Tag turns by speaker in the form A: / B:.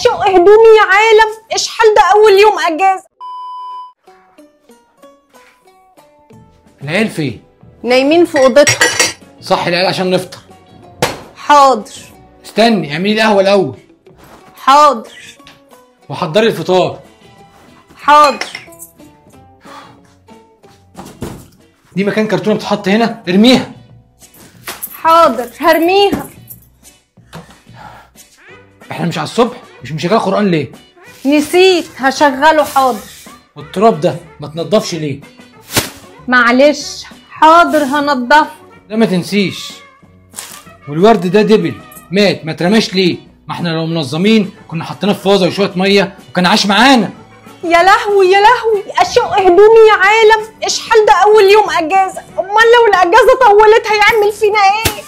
A: اشق هدومي يا عالم، اشحال ده اول يوم اجازه.
B: العيال فين؟
A: نايمين في اوضتهم.
B: صح العيال عشان نفطر.
A: حاضر.
B: استني اعملي لي القهوه الاول.
A: حاضر.
B: وحضري الفطار.
A: حاضر.
B: دي مكان كرتونه بتتحط هنا، ارميها.
A: حاضر هرميها.
B: احنا مش على الصبح؟ مش مشغله قران ليه؟
A: نسيت، هشغله. حاضر.
B: والتراب ده ما تنضفش ليه؟
A: معلش حاضر هنضفه.
B: لا ما تنسيش. والورد ده دبل مات ما اترماش ليه؟ ما احنا لو منظمين كنا حطيناه في فازه وشويه ميه وكان عاش معانا.
A: يا لهوي يا لهوي، اشق هدومي يا عالم، اشحال ده اول يوم اجازه، امال لو الاجازه طولت هيعمل فينا ايه؟